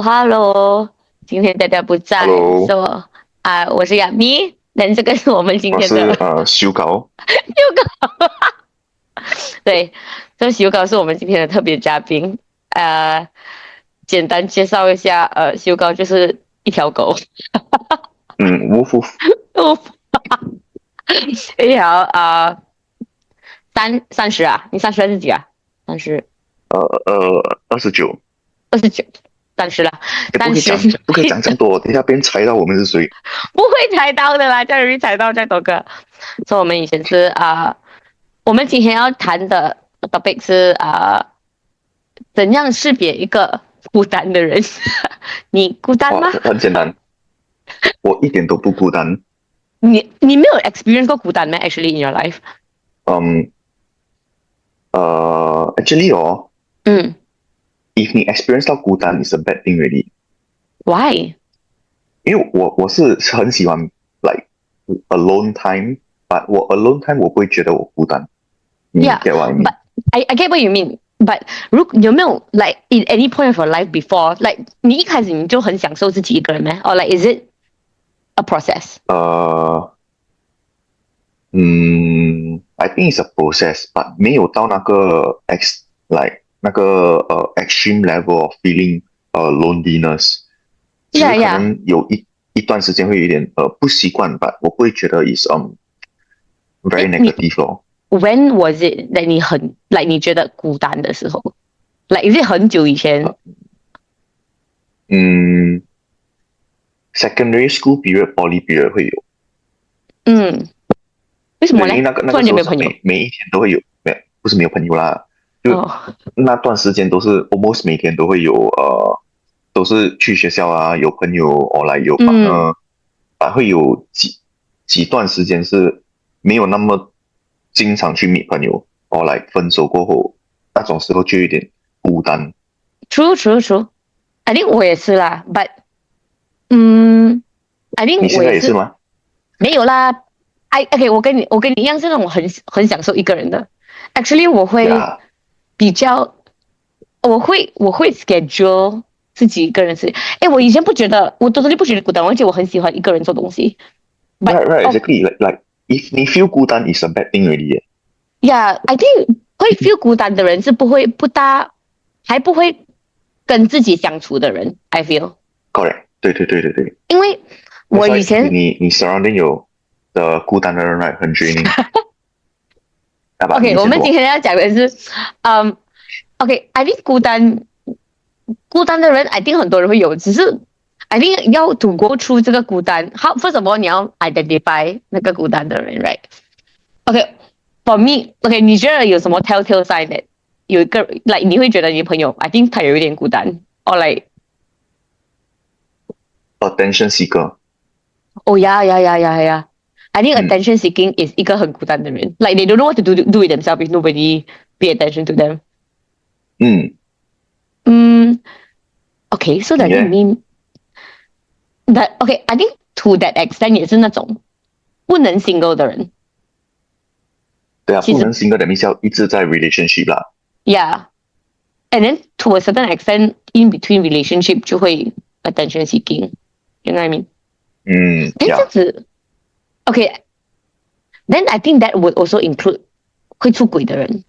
Hello，今天大家不在，是 Hello，我是亚咪，但这个是我们今我是天的修稿。修稿，对，这修稿是我们今天的特别嘉宾。呃，简单介绍一下，修稿就是一条狗，呜呼。哦，一条三十啊，你30还是几啊？30，29。29，30了，三十 不可以讲这样多，等一下别人猜到我们是谁。不会猜到的啦，这样容易猜到再多个。所以我们以前是我们今天要谈的 topic 是怎样识别一个孤单的人？你孤单哇，吗？很简单，我一点都不孤单。你没有 experience 过孤单吗？Actually in your life？嗯actually嗯 if 你 experience 到孤单，is a bad thing really。，Why？因为我是很喜欢 like alone time，but 我 alone time 我不会觉得我孤单。你 Yeah, get what I mean？but I get what you mean. But 有没有 like in any point of your life before like 你一开始你就很享受自己一个人吗？Or like is it a process？I think it's a process，but 没有到那个 那个extreme level of feeling loneliness，只是 Yeah, 可 yeah. 能有一段时间会有点不习惯吧，我不会觉得 is very 你 negative 咯。when was it that 你觉得孤单的时候？like is it 很久以前？嗯，secondary school period、poly period 会有。嗯，为什么对，因为呢？那突个时候是然间没有朋友？每一天都会有，不是没有朋友啦，就哦，那段时间都是 almost 每天都会有都是去学校啊，有朋友来有嗯会有几段时间是没有那么经常去 meet 朋友，来分手过后那种时候就有点孤单。，true true true，I think 我也是啦，but 嗯，I 你 think 我现也是在也是吗？没有啦。OK，我跟你一样是那种很享受一个人的。Actually，我会呀比较，我会 schedule 自己一个人是。哎，我以前不觉得，我 totally 不觉得孤单，而且我很喜欢一个人做东西。But right exactly like if 你 feel 孤单 is a bad thing already。 Yeah，I think 会 feel 孤单的人是还不会跟自己相处的人。I feel，correct， 对，因为我that's why 以前你 surrounding 有的孤单的人 right 很 draining。好吧，OK，你先说。我们今天要讲的是，OK，I think 孤单的人，I think 很多人会有，只是 I think 要 to go through 这个孤单，how first of all 你要 identify 那个孤单的人，right？OK，for me，OK，你觉得有什么 telltale sign that 有一个 like 你会觉得你的朋友，I think 他有一点孤单，or like attention seeker。oh yeah，I think 嗯 attention seeking is 一个很孤单的人，like they don't know what to do with themselves if nobody pay attention to them。嗯，嗯，OK，so that 你呢？mean that OK，I think to that extent 也是那种不能 single 的人，对啊，其实 不能 single 的 means 要一直在 relationship 啦。yeah，and then to a certain extent in between relationship 就会 attention seeking，you know what I mean？哎，这样呀，子 OK，then I think that would also include 会出轨的人。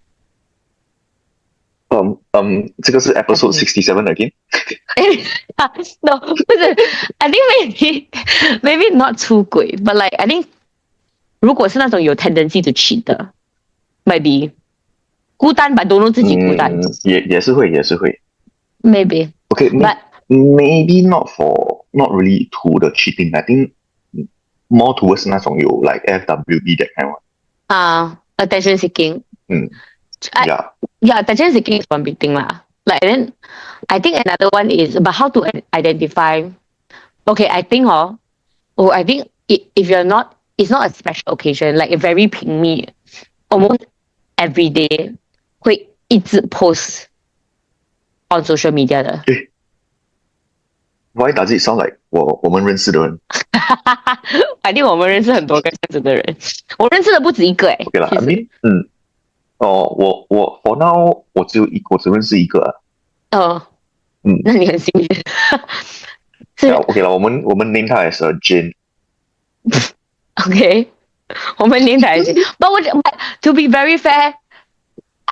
这个是 I episode think 67 again。no，不是，I think maybe not 出轨，but like I think 如果是那种有 tendency to cheat 的，maybe 孤单吧，don't know 自己孤单也是会。，maybe。Okay, But maybe not really to the cheating. I think more towards 那种有 like FWB that kind one。attention seeking，嗯 I ，yeah，yeah attention seeking is one big thing lah. Like then I think another one is but how to identify. Okay, I think I think if you're not, it's not a special occasion, like a very 平密 almost every day 会一直 post on social media 的。诶，why does it sound like 我们认识的人反正我们认识很多个这样子的人，我认识的不止一个？OK 啦，I 其实，mean，我for now 我只认识一个啊。呃那你很幸运。是 OK 了，我们 name 她 as Jane。OK， 我们连在一起。But to be very fair,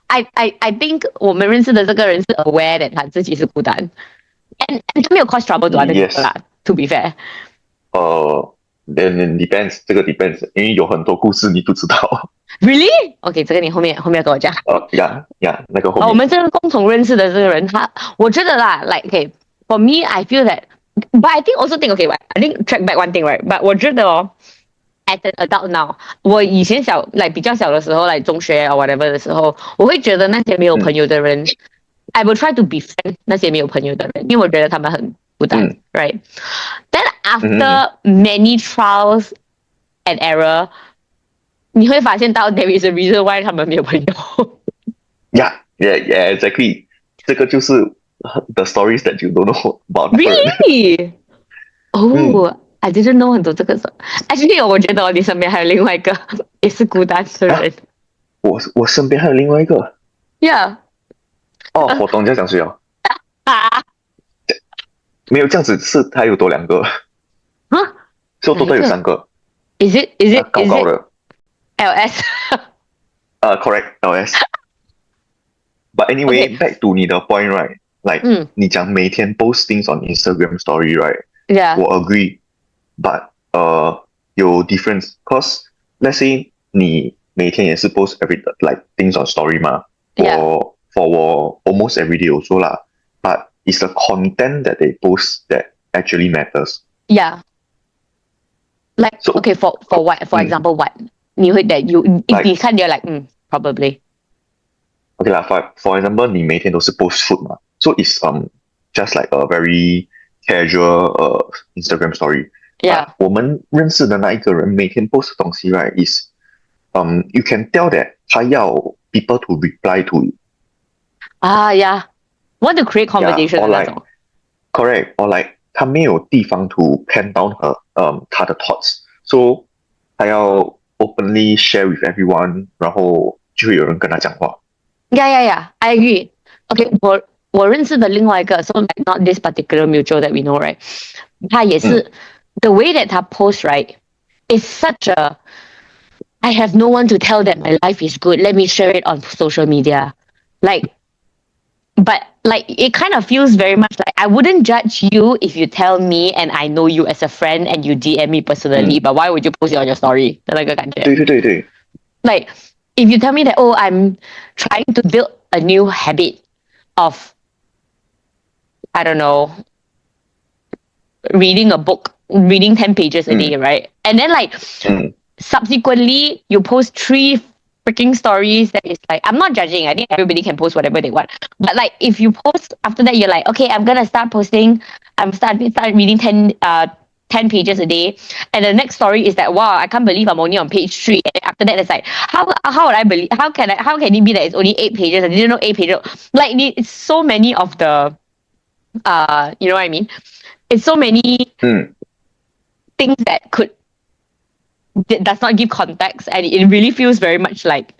I think 我们认识的这个人是 aware that 他自己是孤单，and 他没有 cause trouble to other people 啦。To be fair， then depends， 这个 depends， 因为有很多故事你不知道。Really? OK， 这个你后面要跟我讲。那个后面。我们这个共同认识的这个人，我觉得啦 ，like OK，for me I feel that, but I think also think OK，I think track back one thing right，but 我觉得as an adult now， 我以前比较小的时候，中学or whatever 的时候，我会觉得那些没有朋友的人，I will try to befriend 那些没有朋友的人，因为我觉得他们很孤单，right？ Then after many trials and error， 你会发现到 there is a reason why 他们没有朋友。Yeah, exactly。这个就是 the stories that you don't know about. Really? I didn't know 很多这个事。Actually， 我觉得你身边还有另外一个也是孤单的人。我身边还有另外一个。Yeah。我懂你在讲谁哦。没有这样子，是他有多2个。就多有3个。Is it 高的。LS。Correct, LS。But anyway, back to 你的 point, right? Like 你讲每天 post things on Instagram story, right? Yeah. 我 agree, but 有 difference. Cause let's say 你每天也是 post things on story 嘛。Yeah. For 我 almost every day also 啦。But it's the content that they post that actually matters. Yeah. Like so, okay, for what? For example, what? 你会 that you 你看 you're like probably. Okay 啦 for example 你每天都是 post food 嘛 so it's just like a very casual Instagram story. Yeah. 我们认识的那一个人每天 post 的东西 right is you can tell that 他要 people to reply to it. Yeah. Want to create conversation 的那种。Correct. Or like 他没有地方 to pen down 他的 thoughts. So 他要 openly share with everyone 然后就会有人跟他讲话。Yeah. I agree. Okay, 我认识的另外一个 so like not this particular mutual that we know, right? 他也是the way that 他 post, right, is such a I have no one to tell that my life is good. Let me share it on social media. But it kind of feels very much like I wouldn't judge you if you tell me and I know you as a friend and you DM me personally. But why would you post it on your story? 的那个感觉。对。Like if you tell me that I'm trying to build a new habit of I don't know reading a book, reading 10 pages a day, right? And then subsequently you post 3 freaking stories that is like I'm not judging. I think everybody can post whatever they want. But if you post after that you're like, okay, I'm gonna start posting. I'm start reading 10 pages a day, and the next story is that wow, I can't believe I'm only on page 3. And after that it's like how would I believe how can it be that it's only 8 pages? I didn't know 8 pages. It's so many of the you know what I mean? It's so many things that does not give context, and it really feels very much like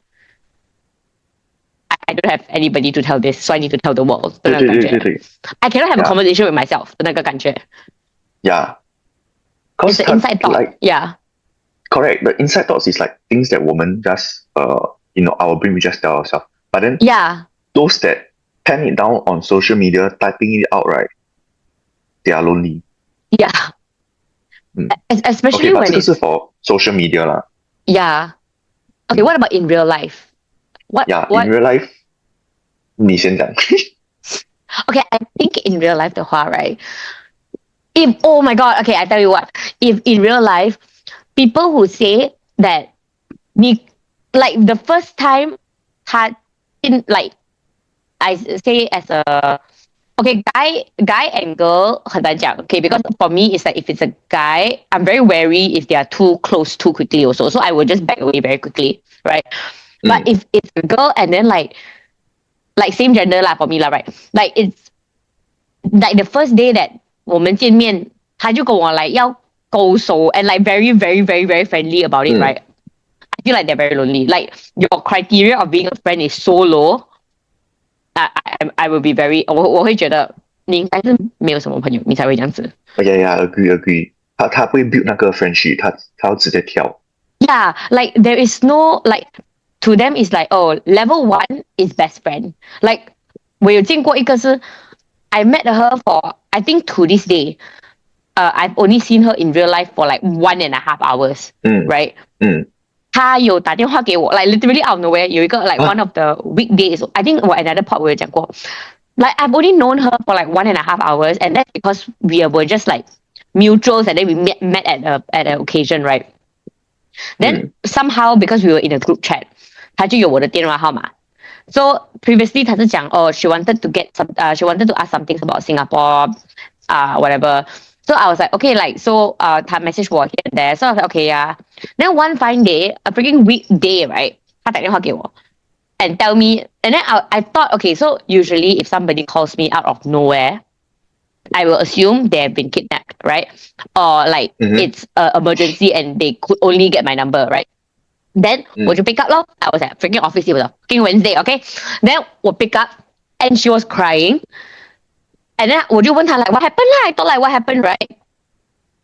I don't have anybody to tell this, so I need to tell the world. 对 I cannot have a conversation with myself. 那个感觉。Yeah. It's the inside thought. Yeah. Correct. The inside thoughts is like things that women just our brain we just tell ourselves. But then those that pen it down on social media, typing it out, right? They are lonely. Yeah. Especially when it's for social media lah. Yeah. Okay, what about in real life? In real life, 你先讲。Okay, I think in real life 的话 right? Oh my god, okay, I tell you what. If in real life, people who say that the first time I say as a okay, guy and girl 很难讲 okay, because for me it's like if it's a guy, I'm very wary if they are too close too quickly also, so I will just back away very quickly, right? But if it's a girl and then like same gender lah for me lah, right? Like it's like the first day that 我们见面，他就跟我要勾手 and very very very very friendly about it, right? I feel like they're very lonely. Like your criteria of being a friend is so low. I will be very 我会觉得你应该是没有什么朋友，你才会这样子。agree。他不会 build 那个 friendship，他要直接跳。Yeah, like there is no like to them is like oh level 1 is best friend. Like 我有见过一个是 I met her for I think to this day, I've only seen her in real life for like 1.5 hours. Right? 他有打电话给我 like literally out of nowhere 有一个 like one of the weekdays. I think 我 another part 我有讲过 like I've only known her for like 1.5 hours, and that's because we were just like mutuals, and then we met at an occasion, right? Then somehow because we were in a group chat, 他就有我的电话号码。So previously 他是讲she wanted to get some she wanted to ask something about Singapore, whatever. So I was like okay, like so他 message 我 here and there. So I was like okay, yeah. Then one fine day, a freaking weekday, right? 他打电话给我 and tell me, and then I thought okay, so usually if somebody calls me out of nowhere, I will assume they have been kidnapped, right? Or like it's an emergency and they could only get my number, right? Then 我就 pick up 咯. I was at freaking office, it was a freaking Wednesday, okay? Then 我 pick up and she was crying. And then 我就问她 like what happened lah? I thought like what happened, right?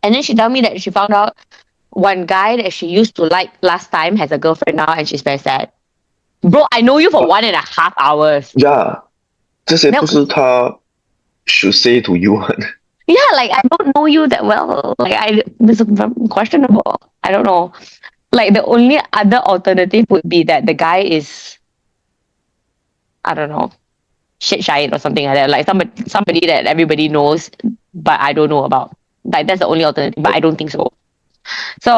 And then she told me that she found out one guy that she used to like last time has a girlfriend now and she's very sad. Bro, I know you for 1.5 hours. Yeah, 这些不是他 should say to you. Yeah, like I don't know you that well. Like this is questionable. I don't know. Like the only other alternative would be that the guy is, I don't know, shit shy or something like that. Like somebody that everybody knows, but I don't know about. Like that's the only alternative, but I don't think so. So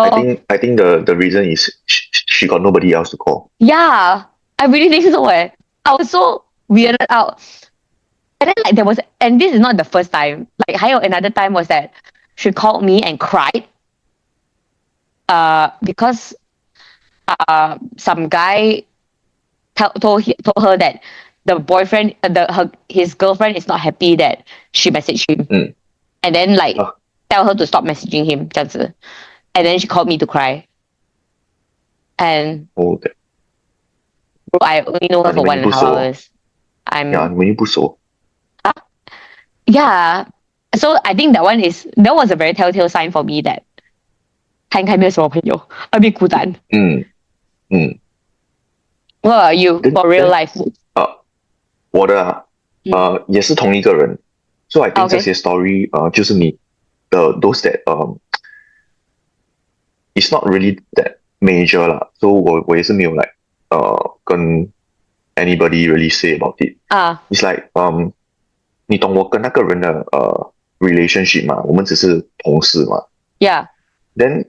I think the reason is she got nobody else to call. Yeah, I really think so. I was so weirded out. And then like there was, and this is not the first time. Like 还有 another time was that she called me and cried. Because some guy told her that the boyfriend, his girlfriend is not happy that she messaged him, and then like tell her to stop messaging him, 这样子. And then she called me to cry. And bro, I only know her for 1.5 hours. when you 不熟. Yeah, so I think that was a very telltale sign for me that 他应该没有什么朋友 a bit 孤单. What about you for real life? 我的也是同一个人. So I think 这些 story 就是你的 those that it's not really that major 啦. So 我也是没有 like 跟 anybody really say about it. It's like 你懂我跟那个人的relationship 嘛，我们只是同事嘛. Yeah. Then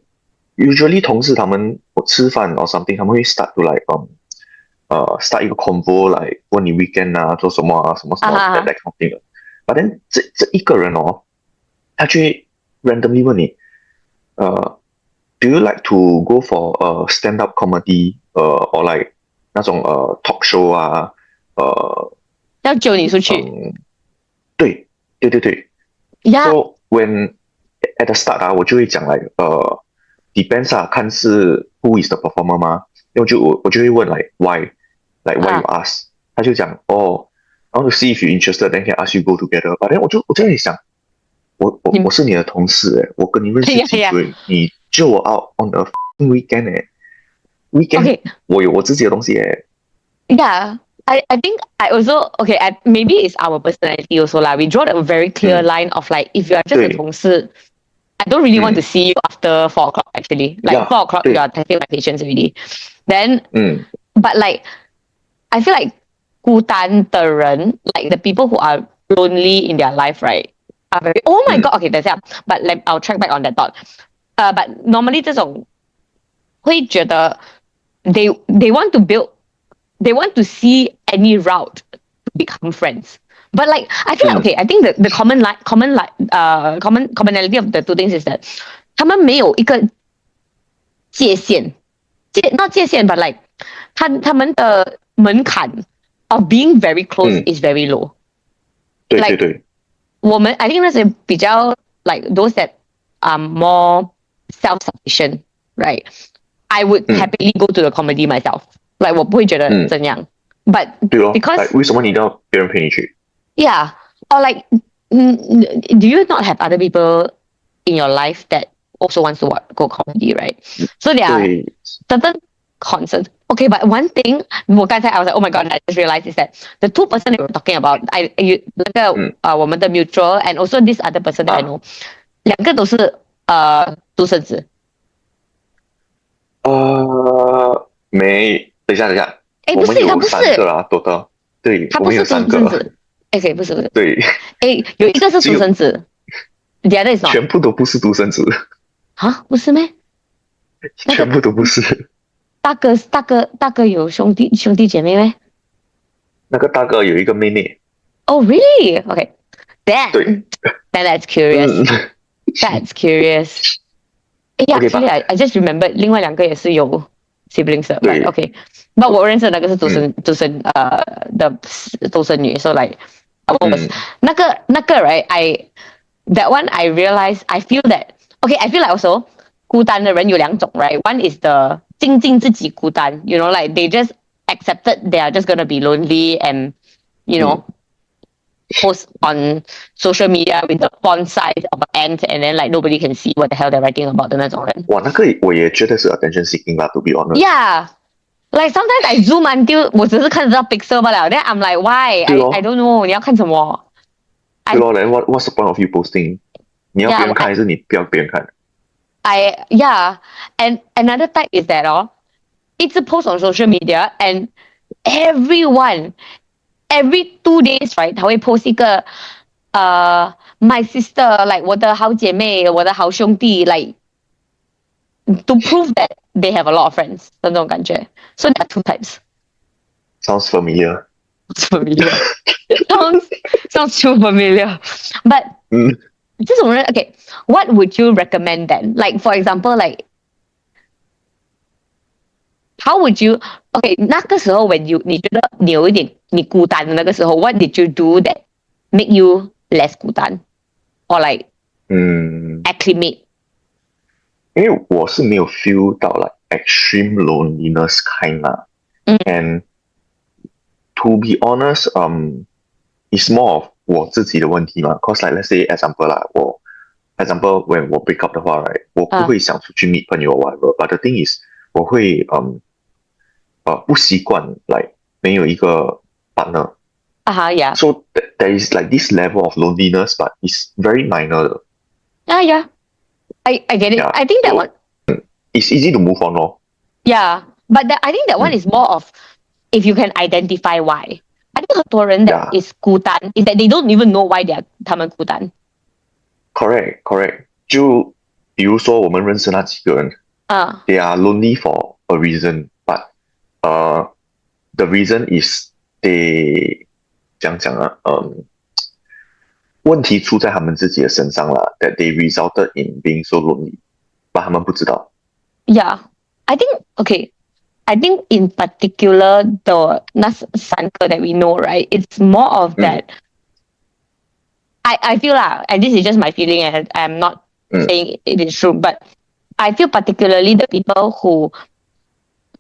usually 同事他们吃饭 or something 他们会 start to like start 一个 convo like 问你 weekend 做什么什么 that kind of thing. But then 这一个人他就会 randomly 问你do you like to go for stand up comedy or like 那种talk show 要揪你出去. 对 Yeah. So when at the start 我就会讲like depends 看是 who is the performer 嘛. 我就会问 like why you ask. 他就讲I want to see if you're interested, then can ask you go together. But then 我就在想我是你的同事我跟你认识几岁你就我 out on a weekend weekend 我有我自己的东西Yeah, I think I also maybe it's our personality also lah. We draw a very clear line of like if you are just a 同事 I don't really want to see you after 4 o'clock actually. Like 4 o'clock you are testing my patience already. Then but like I feel like 孤单的人 like the people who are lonely in their life, right, are very oh my god, okay 等一下 but I'll track back on that thought. But normally 这种会觉得 they want to see any route to become friends. But like I feel like I think the commonality of the two things is that 他们没有一个界限 not 界限 but like 他们的门槛 of being very close is very low. 对 我们 I think 那些比较 like those that are more self-sufficient, right? I would happily go to the comedy myself. Like 我不会觉得怎样 but because 为什么你要别人陪你去? Yeah, or like do you not have other people in your life that also wants to go comedy, right? So there are certain concerns. Okay, but one thing, I was like, oh my god, I just realized is that the two person that we're talking about, 我们的 mutual and also this other person that I know, 两个都是独生子。等一下，不是，他不是3个啦，total，对，他不是独生子。OK， 不是，对，有一个是独生子，the other is not，全部都不是独生子啊，不是咩？全部都不是。大哥有兄弟姐妹咩？那个大哥有一个妹妹。Oh really? Okay, then that's curious. That's curious. Yeah, actually, I just remember 另外两个也是有 siblings 的。But okay, but 我认识那个是独生女 ，so like，那个 right, that one I realized I feel that okay, I feel like also 孤单的人有两种 right. One is the 静自己孤单 ，you know, like they just accepted they are just gonna be lonely and you know post on social media with the font size of an ant and then like nobody can see what the hell they're writing about 的那种人。哇，那个我也觉得是 attention seeking 啦 ，to be honest. Yeah, like sometimes I zoom until 我只是看得到 pixel 罢了 ，then I'm like why? I don't know 你要看什么？对咯，then what's the point of you posting? 你要别人看还是你不要别人看？And another type is that 一直 post on social media and every 2 days right 他会 post 一个my sister like 我的好姐妹我的好兄弟 like to prove that they have a lot of friends 的那种感觉 so there are 2 types. Sounds familiar. Sounds too familiar. But 这种人 okay, what would you recommend then? Like for example like how would you okay 那个时候 when 你觉得你有一点你孤单的那个时候 what did you do that make you less 孤单 or like acclimate? 因为我是没有 feel 到 like extreme loneliness kind 啦and to be honest it's more of 我自己的问题嘛 cause like let's say example 啦example when 我 break up 的话 right 我不会想出去 meet 朋友 whatever but the thing is 我会不习惯 like 没有一个 partner. Yeah. So there is like this level of loneliness, but it's very minor. Yeah. I get it. Yeah. I think that one. It's easy to move on, no? Yeah, but I think that one is more of if you can identify why. I think 很多人 that is 孤单 is that they don't even know why 他们孤单。Correct. 就比如说我们认识那几个人they are lonely for a reason, but the reason is they 讲问题出在他们自己的身上啦 that they resulted in being so lonely, but 他们不知道。Yeah, I think in particular the 那3个 that we know, right? It's more of that. I feel and this is just my feeling and I'm not saying it is true, but I feel particularly the people who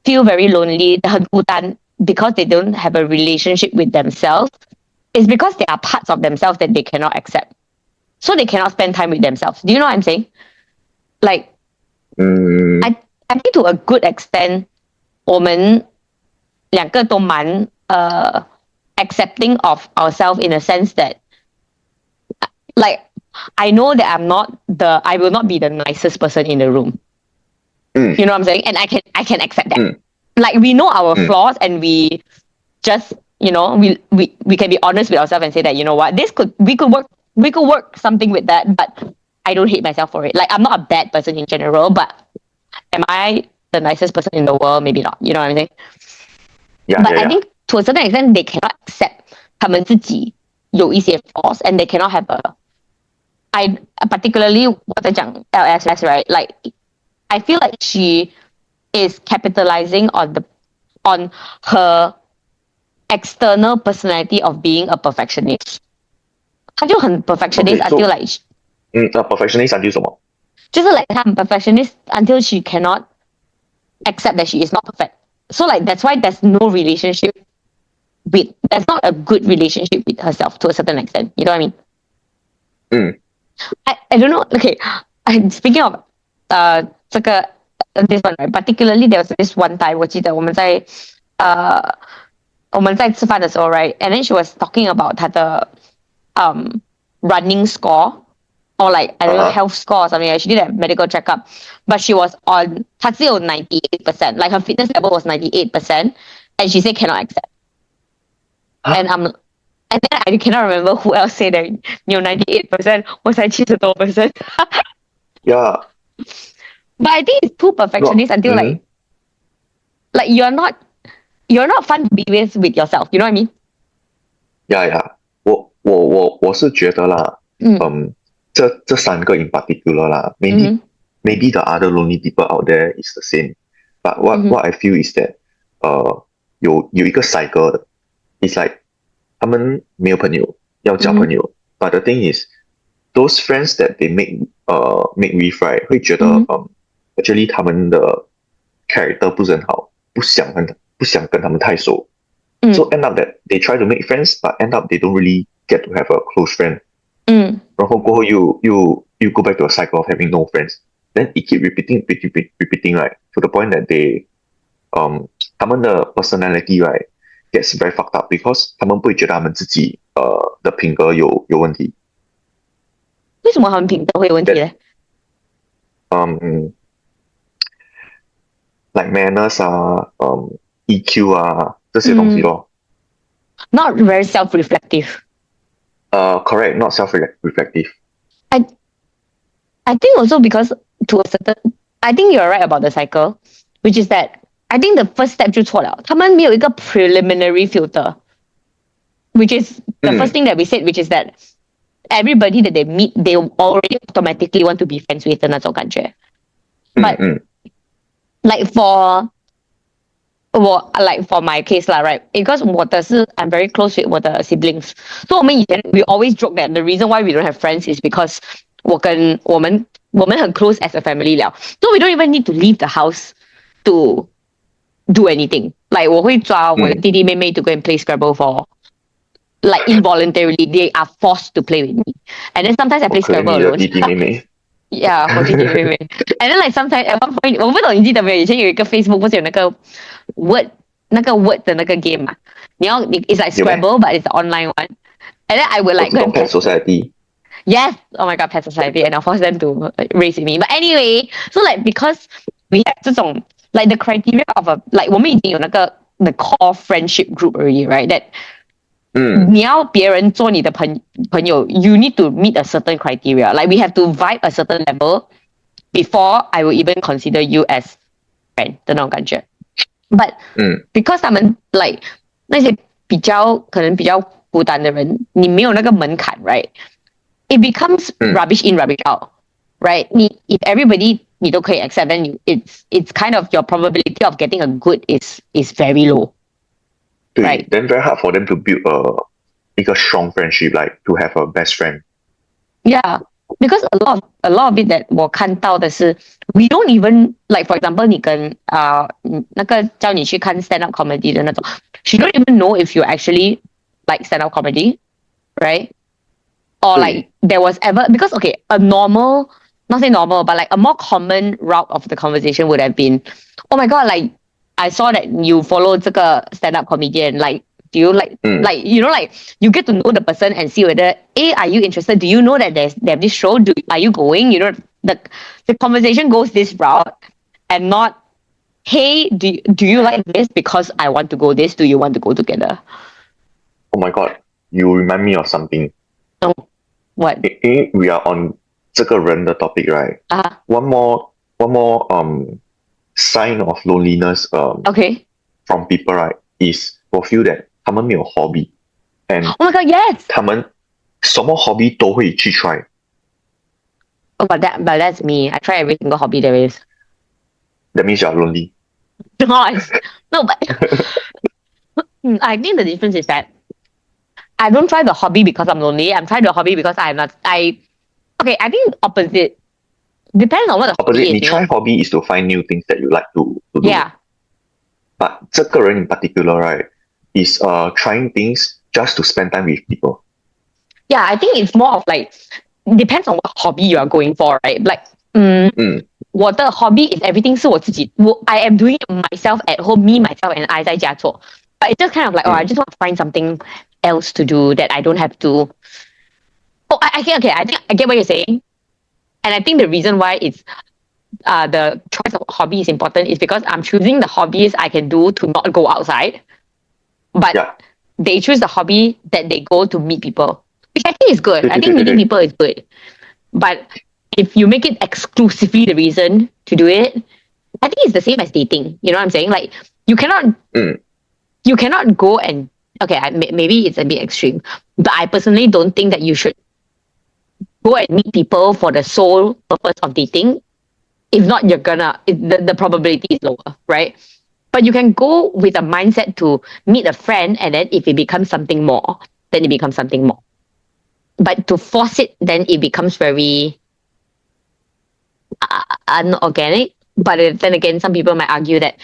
feel very lonely, 很孤单 because they don't have a relationship with themselves, is because there are parts of themselves that they cannot accept. So they cannot spend time with themselves. Do you know what I'm saying? Like, I think to a good extent, 我们两个都蛮accepting of ourselves in a sense that, like, I know that I will not be the nicest person in the room. You know what I'm saying? And I can accept that. Like we know our flaws and we just, you know, we can be honest with ourselves and say that, you know what, we could work something with that, but I don't hate myself for it. Like I'm not a bad person in general, but am I the nicest person in the world? Maybe not. You know what I'm saying? But I think to a certain extent they cannot accept 他们自己有一些 flaws and they cannot have particularly 我在讲 LSS, right? Like I feel like she is capitalizing on her external personality of being a perfectionist. 她就很 perfectionist until like perfectionist until 什么？就是 like 她很 perfectionist until she cannot accept that she is not perfect. So like that's why there's not a good relationship with herself to a certain extent. You know what I mean? I don't know. Okay, speaking of 这个this one right, particularly there was this one time 我记得我们在吃饭的时候 right, and then she was talking about 她的running score or like I don't know health score or something. She did a medical checkup, but she was on 她只有 98%, like her fitness level was 98%, and she said cannot accept. And and then I cannot remember who else said that 你有 98%, 我才70多%. Yeah. But I think it's too perfectionist until like you're not fun to be with yourself. You know what I mean? Yeah. 我是觉得啦，这3个 in particular 啦 maybe the other lonely people out there is the same. But what I feel is that 有一个 cycle 的 it's like 他们没有朋友要交朋友 but the thing is those friends that they make with right 会觉得actually 他们的 character 不是很好，不想跟他们太熟，so end up that they try to make friends but end up they don't really get to have a close friend，然后过后又 go back to a cycle of having no friends, then it keep repeating right to the point that they 他们的 personality right gets very fucked up because 他们不会觉得他们自己的品格有问题。为什么他们品德会有问题呢？like manners 啊，EQ 啊这些东西咯。Not very self-reflective. Correct, not self-reflective. I think also because to a certain, I think you're right about the cycle, which is that I think the first step 就错了，他们没有一个 preliminary filter, which is the first thing that we said, which is that everybody that they meet, they already automatically want to be friends with 的那种感觉。But like for my case lah, right? Because I'm very close with 我的 siblings. So we always joke that the reason why we don't have friends is because 我们很 close as a family 了。So we don't even need to leave the house to do anything. Like 我会抓我的弟弟妹妹 to go and play Scrabble for like involuntarily they are forced to play with me. And then sometimes I play Scrabble alone. 弟弟妹妹。Yeah, 我弟弟妹妹。And then like sometimes at one point 我不懂你记得没有？以前有一个 Facebook 不是有那个 word 的那个 game 嘛？it's like Scrabble but it's the online one. And then I would like go and Pet Society. Yes, oh my god, Pet Society, and I'll force them to race with me. But anyway, so like because we have 这种 like the criteria of a like 我们已经有那个 the core friendship group already, right? That 你要别人做你的朋友 you need to meet a certain criteria. Like we have to vibe a certain level before I will even consider you as friend 的那种感觉。But because 他们 like 那些可能比较孤单的人，你没有那个门槛 right? It becomes rubbish in, rubbish out, right? If everybody 你都可以 accept, then it's kind of your probability of getting a good is very low. Right. Then very hard for them to build a strong friendship, like to have a best friend. Yeah, because a lot of it that 我看到的是 we don't even like for example 你跟那个叫你去看 stand up comedy 的那种 she don't even know if you actually like stand up comedy, right? Or like there was ever because okay a normal not say normal but like a more common route of the conversation would have been oh my god like I saw that you follow 这个 stand up comedian like do you like like you know like you get to know the person and see whether are you interested, do you know that they have this show, are you going, you know the conversation goes this route and not hey do you like this because I want to go this, do you want to go together? Oh my god, you remind me of something. Oh, what? We are on 这个人的 topic, right? One more sign of loneliness okay. from people, right, is 我 feel that 他们没有 hobby and oh my god yes 他们什么 hobby 都会去 try. Oh, but that's me. I try every single hobby there is. That means you're lonely. No, but I think the difference is that I don't try the hobby because I'm lonely. I'm trying the hobby because I think opposite. Depends on what the hobby is. 你 try hobby is to find new things that you like to do. Yeah. But 这个人 in particular, right, is trying things just to spend time with people. Yeah, I think it's more of like depends on what hobby you are going for, right? Like, 我的 hobby is everything 是我自己，I am doing it myself at home, me, myself, and I 在家做。But it's just kind of like, I just want to find something else to do that I don't have to. Oh, I think I get what you're saying, and I think the reason why it's the choice of hobby is important is because I'm choosing the hobbies I can do to not go outside, but they choose the hobby that they go to meet people, which I think is good. I think meeting people is good, but if you make it exclusively the reason to do it, I think it's the same as dating. You know what I'm saying? Like you cannot go and maybe it's a bit extreme, but I personally don't think that you should go and meet people for the sole purpose of dating. If not, the probability is lower, right? But you can go with a mindset to meet a friend, and then if it becomes something more, then it becomes something more. But to force it, then it becomes very unorganic. But then again, some people might argue that,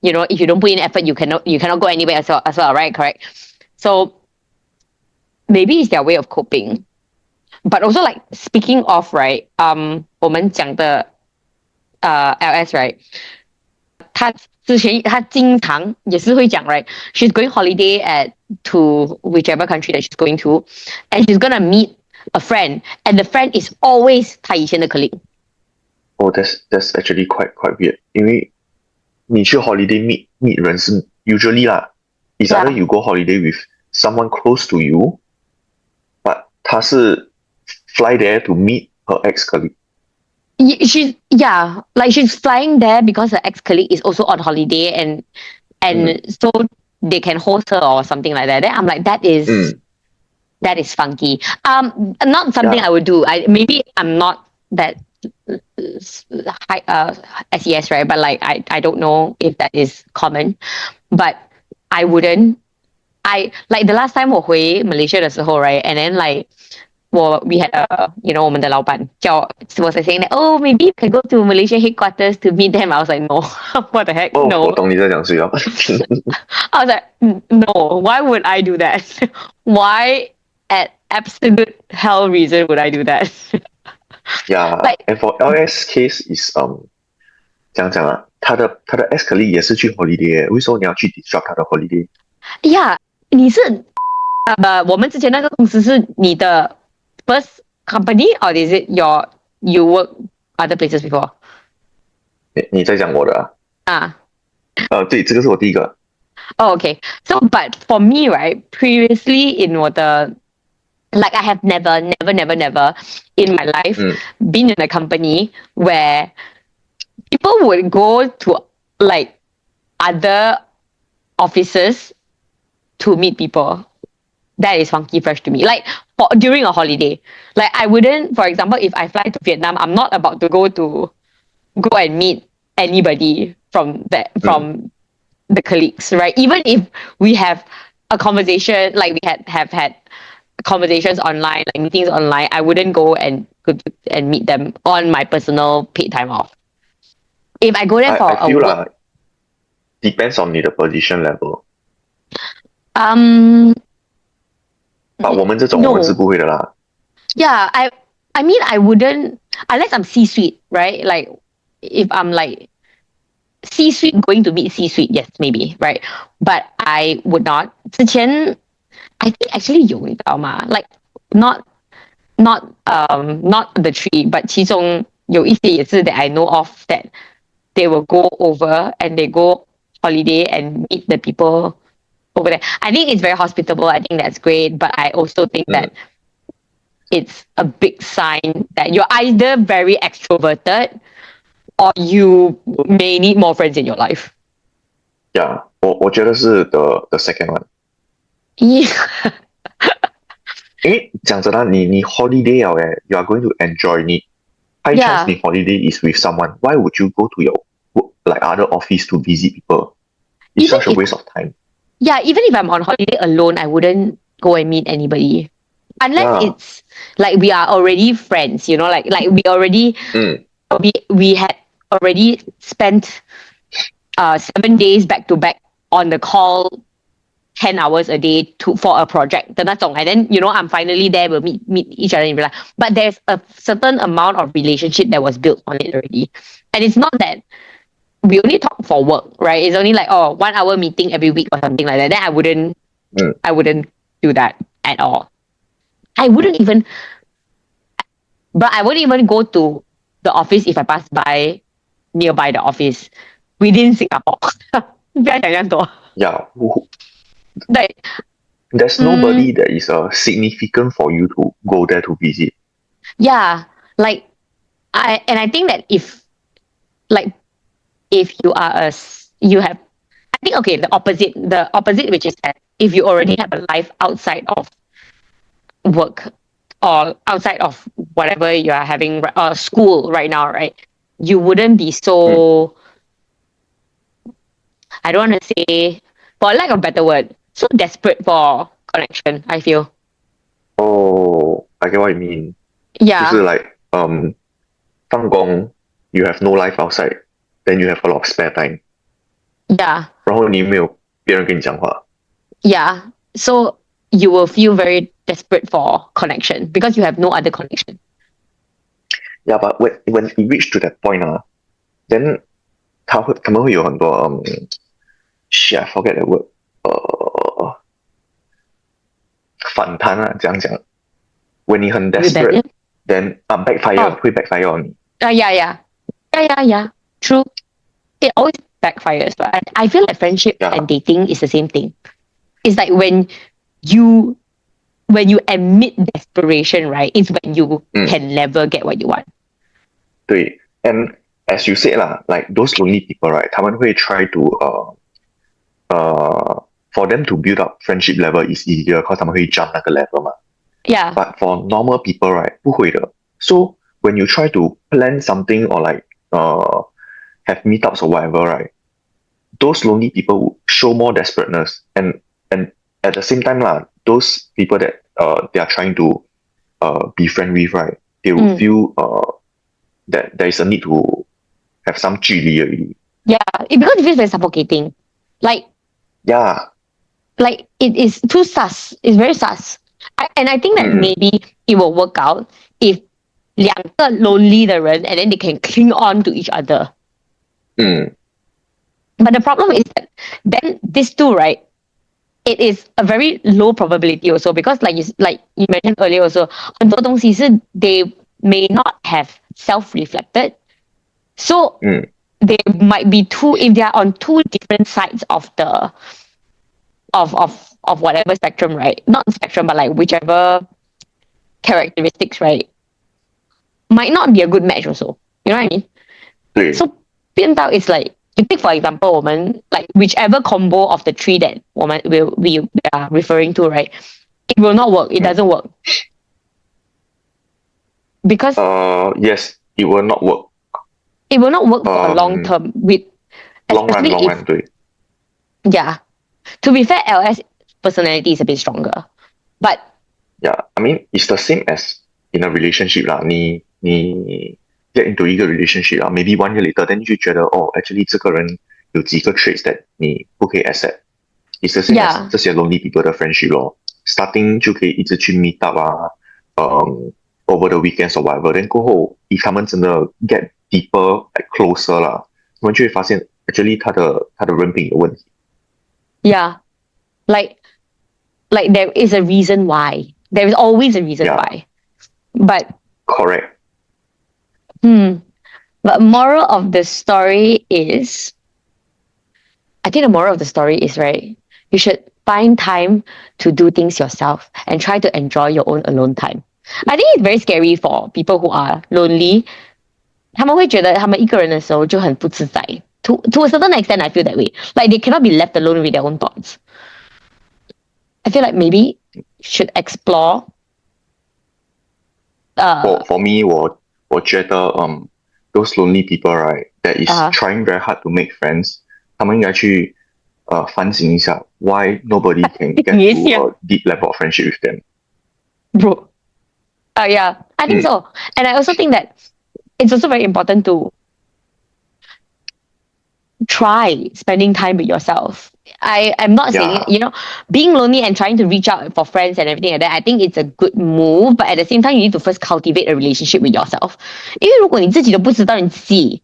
if you don't put in effort, you cannot go anywhere as well, right? Correct. So maybe it's their way of coping. But also, like, speaking of, right, 我们讲的LS, right, 他经常也是会讲 right, she's going holiday to whichever country that she's going to, and she's gonna meet a friend, and the friend is always 她以前的 colleague. Oh, that's actually quite weird. 因为你去 holiday meet 人是 usually lah, it's either you go holiday with someone close to you, but 她是 fly there to meet her ex-colleague. She's flying there because her ex-colleague is also on holiday, and so they can host her or something like that. Then I'm like, that is funky. Not something I would do. Maybe I'm not that high SES, right? But like I don't know if that is common. But I wouldn't. I like the last time 我回 Malaysia 的时候, right? And then like we had我们的老板was saying that, oh, maybe you can go to Malaysia headquarters to meet them. I was like, no. What the heck? No. 我懂你在讲谁啊。I was like, no, why would I do that? Why at absolute hell reason would I do that? Yeah, and for LS case is 讲啊，他的ex-colleague 也是去 holiday， 为什么你要去 disrupt 他的 holiday？ Yeah, 你是我们之前那个公司是你的first company, or is it you work other places before? 你在讲我的啊？对，这个是我第一个。Oh, okay. So, but for me, right, previously in 我的 like I have never in my life been in a company where people would go to like other offices to meet people. That is funky fresh to me. Like during a holiday, like I wouldn't, for example, if I fly to Vietnam, I'm not about to go and meet anybody from the colleagues, right? Even if we have a conversation, like we have had conversations online, like meetings online, I wouldn't go and meet them on my personal paid time off. If I go there for I feel like depends on 你的 position level. 我们这种我们是不会的啦。Yeah, I mean I wouldn't, unless I'm C-suite, right? Like if I'm like C-suite going to meet C-suite, yes, maybe, right? But I would not. 之前 I think actually 有你知道吗 like not the three, but 其中有一些也是 that I know of that they will go over and they go holiday and meet the people over there. I think it's very hospitable. I think that's great, but I also think that it's a big sign that you're either very extroverted or you may need more friends in your life. Yeah, 我觉得是 the second one. Yeah. 因为讲真的，你 holiday 了you are going to enjoy 你 high chance 你 holiday is with someone. Why would you go to your like other office to visit people? It's such a waste of time. Yeah, even if I'm on holiday alone, I wouldn't go and meet anybody. Unless it's like we are already friends, like we already we had already spent 7 days back to back on the call 10 hours a day for a project 的那种 and then I'm finally there, we'll meet each other in real life, but there's a certain amount of relationship that was built on it already, and it's not that we only talk for work, right? It's only like 1 hour meeting every week or something like that. Then I wouldn't do that at all. I wouldn't even go to the office if I pass by nearby the office within Singapore. 不要讲这样多。 Yeah. Like, there's nobody that is significant for you to go there to visit. Yeah, like I think that if you are you have, I think, okay, the opposite, which is that if you already have a life outside of work or outside of whatever you are having, school right now, right? You wouldn't be so, I don't want to say, for lack of a better word, so desperate for connection, I feel. Oh, I get what you mean. Yeah. 就是 like 放工 you have no life outside, then you have a lot of spare time. Yeah. 然后你没有别人跟你讲话。Yeah. So you will feel very desperate for connection because you have no other connection. Yeah, but when it reach to that point, then 他们会有很多shit, I forget the word. 反弹啊，这样讲。When 你很 desperate, then backfire 会 backfire on 你。Yeah. True. It always backfires, but I feel like friendship and dating is the same thing. It's like when you admit desperation, right? It's when you can never get what you want. 对 and as you said lah, like those lonely people, right? 他们会 try to for them to build up friendship level is easier because 他们会 jump 那个 level 嘛。Yeah. But for normal people, right? 不会的。So when you try to plan something or like have meetups or whatever, right? Those lonely people will show more desperateness, and at the same time lah, those people that they are trying to be friend with, right? They will feel that there is a need to have some 距离 already. Yeah, because it feels very suffocating. Like, yeah, like it is too sus. It's very sus. And I think that maybe it will work out if 两个 lonely 的人 and then they can cling on to each other. But the problem is that then these two, right? It is a very low probability also because like you mentioned earlier also, 很多东西是 they may not have self-reflected. So they might be if they are on two different sides of the of whatever spectrum, right? Not spectrum, but like whichever characteristics, right? Might not be a good match also. You know what I mean? So 变到 is like, you take for example, 我们 like whichever combo of the three that we are referring to, right? It will not work. It doesn't work. Because yes, it will not work. It will not work for a long term with long run, 对。 Yeah. To be fair, LS personality is a bit stronger. But yeah, I mean it's the same as in a relationship lah. 你 get into 一个 relationship 啦 maybe 1 year later, then 你就觉得actually 这个人有几个 traits that 你不可以 accept. It's the same as 这些 lonely people 的 friendship 咯。Starting 就可以一直去 meet up 啊，over the weekends or whatever. Then 过后，if 他们真的 get deeper, like closer 啦，他们就会发现 actually 他的人品有问题。Yeah, like there is a reason why. There is always a reason why. But correct. But moral of the story is, I think the moral of the story is, right, you should find time to do things yourself and try to enjoy your own alone time. I think it's very scary for people who are lonely. 他们会觉得他们一个人的时候就很不自在。To a certain extent, I feel that way. Like they cannot be left alone with their own thoughts. I feel like maybe should explore. For me, 我觉得those lonely people, right, that is trying very hard to make friends, 他们应该去反省一下 why nobody can get to a deep level of friendship with them. Bro. Yeah, I think so. And I also think that it's also very important to try spending time with yourself. I'm not saying, being lonely and trying to reach out for friends and everything like that, I think it's a good move, but at the same time, you need to first cultivate a relationship with yourself. 因为如果你自己都不知道你自己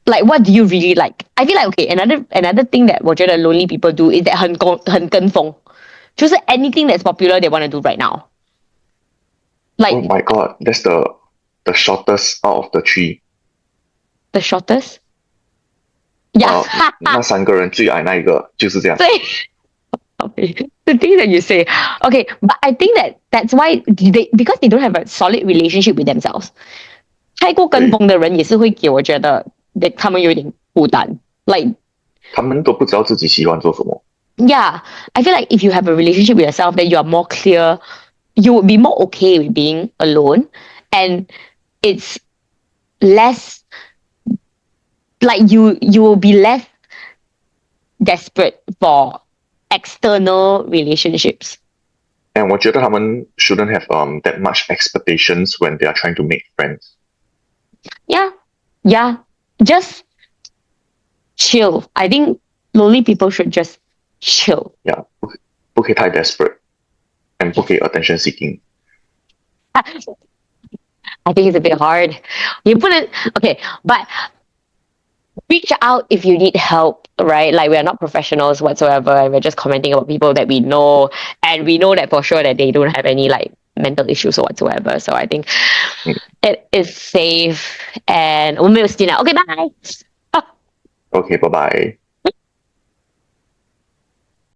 like what do you really like? I feel like, okay, another thing that 我觉得 lonely people do is that 很跟风，就是 anything that's popular they want to do right now. Like, oh my god, that's the shortest out of the three. The shortest? Yeah. 那3个人最矮那一个就是这样。Okay. The thing that you say, okay, but I think that's why because they don't have a solid relationship with themselves. 太过跟风的人也是会给我觉得他们有点孤单 ，like 他们都不知道自己喜欢做什么。Yeah, I feel like if you have a relationship with yourself, then you are more clear. You would be more okay with being alone, and it's less like you will be less desperate for external relationships. And 我觉得他们 shouldn't have that much expectations when they are trying to make friends. Yeah, just chill. I think lonely people should just chill. Yeah, 不可以太 desperate, and 不可以 attention seeking. I think it's a bit hard. Okay, but reach out if you need help, right? Like, we are not professionals whatsoever, and we're just commenting about people that we know, and we know that for sure that they don't have any like mental issues or whatsoever. So I think it is safe, and 我们没有 okay, bye. Okay, bye bye.